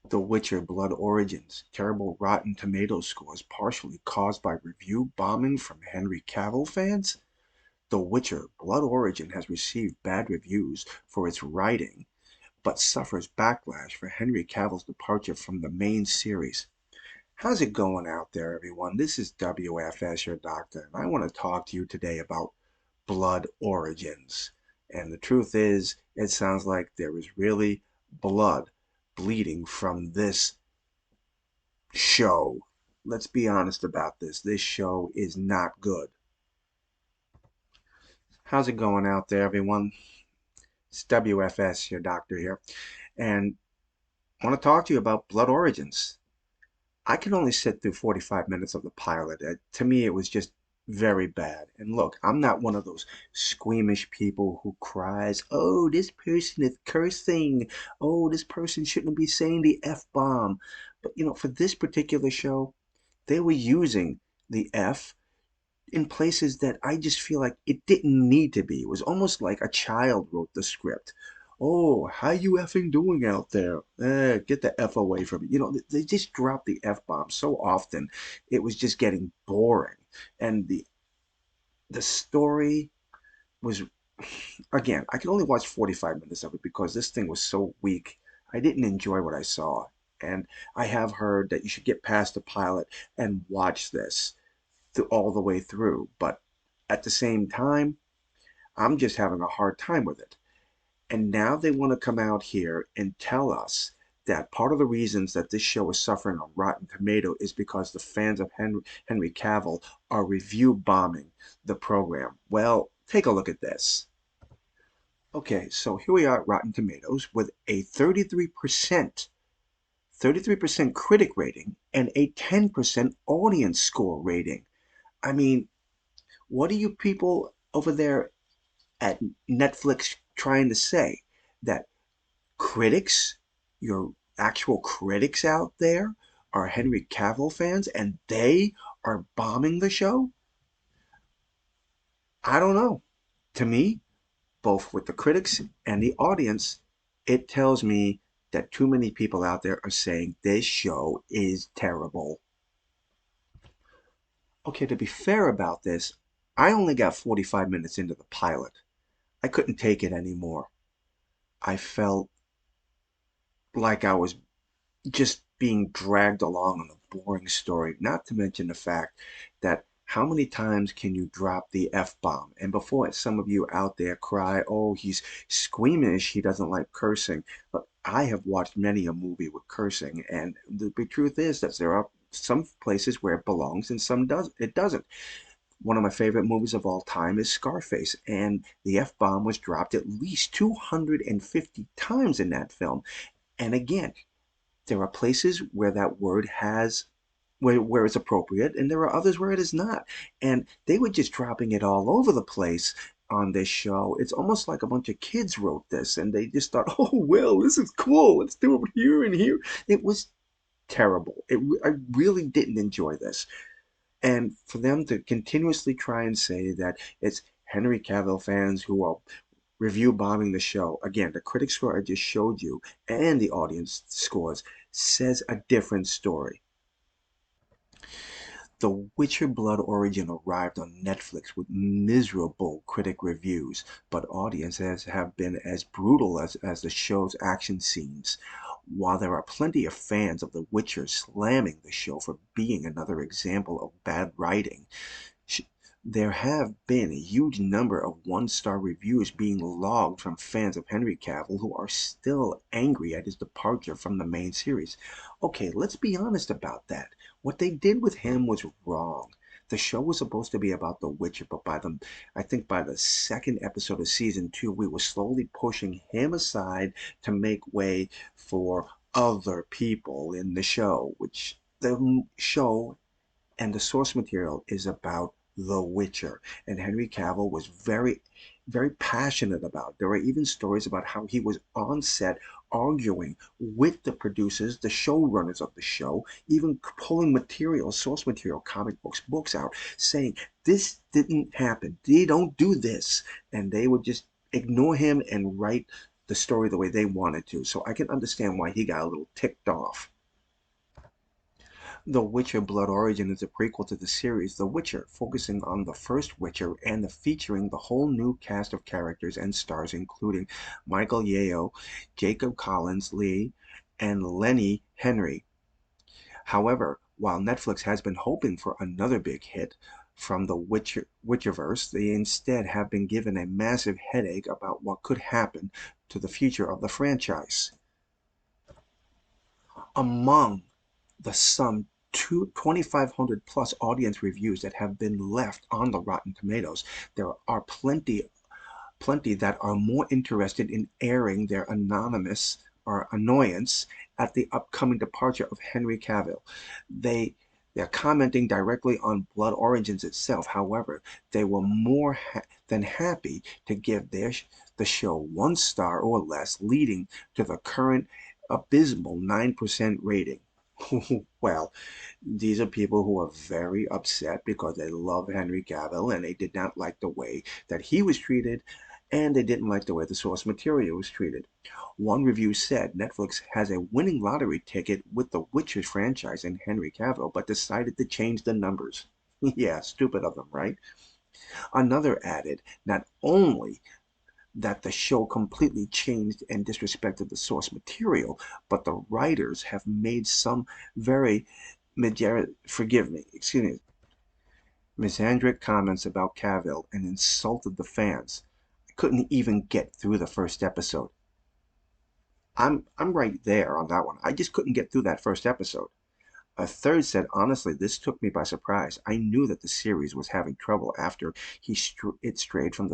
The Witcher Blood Origins. Terrible Rotten Tomatoes scores partially caused by review bombing from Henry Cavill fans. The Witcher Blood Origin has received bad reviews for its writing, but suffers backlash for Henry Cavill's departure from the main series. How's it going out there, everyone? This is W.F.S, your doctor, and I want to talk to you today about Blood Origins. And the truth is, it sounds like there is really blood bleeding from this show. Let's be honest about this. This show is not good. How's it going out there, everyone? It's WFS, your doctor here, and I want to talk to you about Blood Origins. I could only sit through 45 minutes of the pilot. To me, it was just very bad. And look, I'm not one of those squeamish people who cries, oh, this person is cursing. Oh, this person shouldn't be saying the F-bomb. But, for this particular show, they were using the F in places that I just feel like it didn't need to be. It was almost like a child wrote the script. Oh, how you effing doing out there? Get the F away from me. They just dropped the F bomb so often. It was just getting boring. And the story was, again, I could only watch 45 minutes of it because this thing was so weak. I didn't enjoy what I saw. And I have heard that you should get past the pilot and watch this all the way through. But at the same time, I'm just having a hard time with it. And now they want to come out here and tell us that part of the reasons that this show is suffering on Rotten Tomato is because the fans of Henry Cavill are review bombing the program. Well, take a look at this. Okay, so here we are at Rotten Tomatoes with a 33% critic rating and a 10% audience score rating. I mean, what are you people over there at Netflix trying to say? That critics, your actual critics out there, are Henry Cavill fans and they are bombing the show? I don't know. To me, both with the critics and the audience, it tells me that too many people out there are saying this show is terrible. Okay, to be fair about this, I only got 45 minutes into the pilot. I couldn't take it anymore. I felt like I was just being dragged along on a boring story, not to mention the fact that how many times can you drop the F-bomb? And before some of you out there cry, oh, he's squeamish, he doesn't like cursing. But I have watched many a movie with cursing, and the big truth is that there are some places where it belongs and some it doesn't. One of my favorite movies of all time is Scarface, and the F-bomb was dropped at least 250 times in that film. And again, there are places where that word has where it's appropriate, and there are others where it is not. And they were just dropping it all over the place on this show. It's almost like a bunch of kids wrote this, and they just thought, "Oh well, this is cool. Let's do it here and here." It was terrible. I really didn't enjoy this. And for them to continuously try and say that it's Henry Cavill fans who are review bombing the show. Again, the critic score I just showed you and the audience scores says a different story. The Witcher Blood Origin arrived on Netflix with miserable critic reviews, but audiences have been as brutal as the show's action scenes. While there are plenty of fans of The Witcher slamming the show for being another example of bad writing, there have been a huge number of one-star reviews being logged from fans of Henry Cavill who are still angry at his departure from the main series. Okay, let's be honest about that. What they did with him was wrong. The show was supposed to be about The Witcher, but I think by the second episode of season 2, we were slowly pushing him aside to make way for other people in the show, which the show and the source material is about The Witcher. And Henry Cavill was very, very passionate about it. There are even stories about how he was on set arguing with the producers, the showrunners of the show, even pulling material, source material, comic books out, saying, this didn't happen. They don't do this. And they would just ignore him and write the story the way they wanted to, so I can understand why he got a little ticked off. The Witcher Blood Origin is a prequel to the series The Witcher, focusing on the first Witcher and featuring the whole new cast of characters and stars, including Michael Yeo, Jacob Collins-Lee, and Lenny Henry. However, while Netflix has been hoping for another big hit from the WitcherVerse, they instead have been given a massive headache about what could happen to the future of the franchise. Among the some 2,500 plus audience reviews that have been left on the Rotten Tomatoes, there are plenty that are more interested in airing their annoyance at the upcoming departure of Henry Cavill. They're commenting directly on Blood Origins itself. However, they were more than happy to give the show 1 star or less, leading to the current abysmal 9% rating. Well, these are people who are very upset because they love Henry Cavill and they did not like the way that he was treated, and they didn't like the way the source material was treated. One review said Netflix has a winning lottery ticket with the Witcher franchise and Henry Cavill, but decided to change the numbers. Yeah, stupid of them, right? Another added, not only that the show completely changed and disrespected the source material, but the writers have made some very misandric comments about Cavill and insulted the fans. I couldn't even get through the first episode. I'm right there on that one. I just couldn't get through that first episode. A third said, honestly, this took me by surprise. I knew that the series was having trouble after it strayed from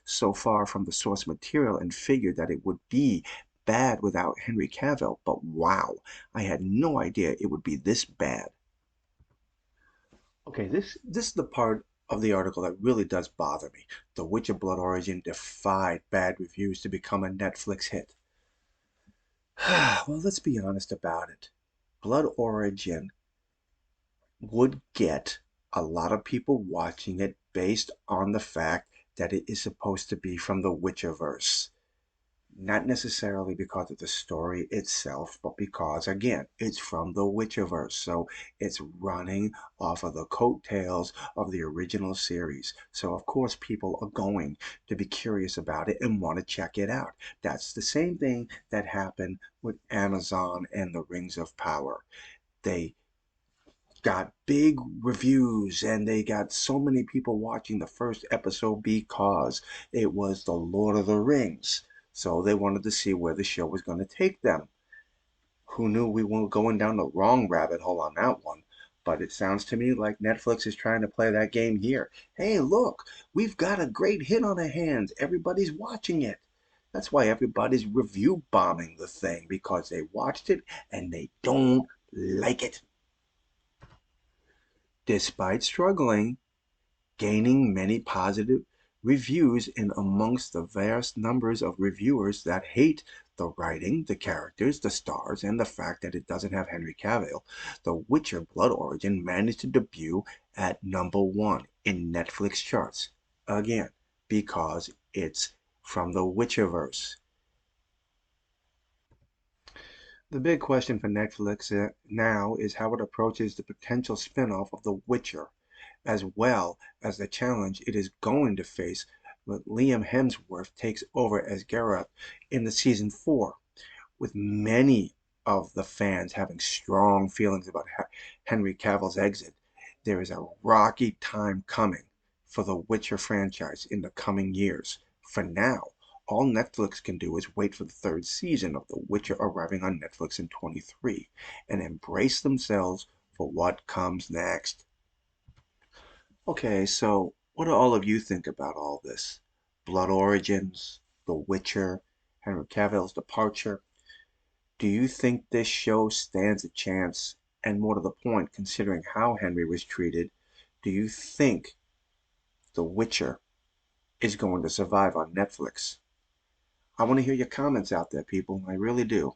so far from the source material and figured that it would be bad without Henry Cavill. But wow, I had no idea it would be this bad. Okay, this is the part of the article that really does bother me. The Witcher Blood Origin defied bad reviews to become a Netflix hit. Well, let's be honest about it. Blood Origin would get a lot of people watching it based on the fact that it is supposed to be from the WitcherVerse. Not necessarily because of the story itself, but because, again, it's from the WitcherVerse. So it's running off of the coattails of the original series. So, of course, people are going to be curious about it and want to check it out. That's the same thing that happened with Amazon and the Rings of Power. They got big reviews and they got so many people watching the first episode because it was the Lord of the Rings. So they wanted to see where the show was going to take them. Who knew we were going down the wrong rabbit hole on that one? But it sounds to me like Netflix is trying to play that game here. Hey, look, we've got a great hit on our hands. Everybody's watching it. That's why everybody's review bombing the thing, because they watched it and they don't like it. Despite struggling, gaining many positive reviews in amongst the vast numbers of reviewers that hate the writing, the characters, the stars, and the fact that it doesn't have Henry Cavill, The Witcher Blood Origin managed to debut at #1 in Netflix charts. Again, because it's from the Witcherverse. The big question for Netflix now is how it approaches the potential spin-off of The Witcher, as well as the challenge it is going to face when Liam Hemsworth takes over as Geralt in the season 4, with many of the fans having strong feelings about Henry Cavill's exit. There is a rocky time coming for the Witcher franchise in the coming years. For now, all Netflix can do is wait for the third season of The Witcher arriving on Netflix in 23 and embrace themselves for what comes next. Okay, so what do all of you think about all this? Blood Origins, The Witcher, Henry Cavill's departure. Do you think this show stands a chance? And more to the point, considering how Henry was treated, do you think The Witcher is going to survive on Netflix? I want to hear your comments out there, people. I really do.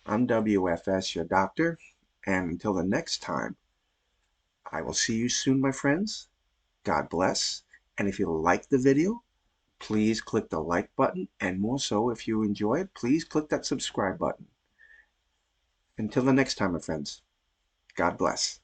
I'm W.F.S, your doctor, and until the next time, I will see you soon, my friends. God bless. And if you like the video, please click the like button, and more so, if you enjoy it, please click that subscribe button. Until the next time, my friends, God bless.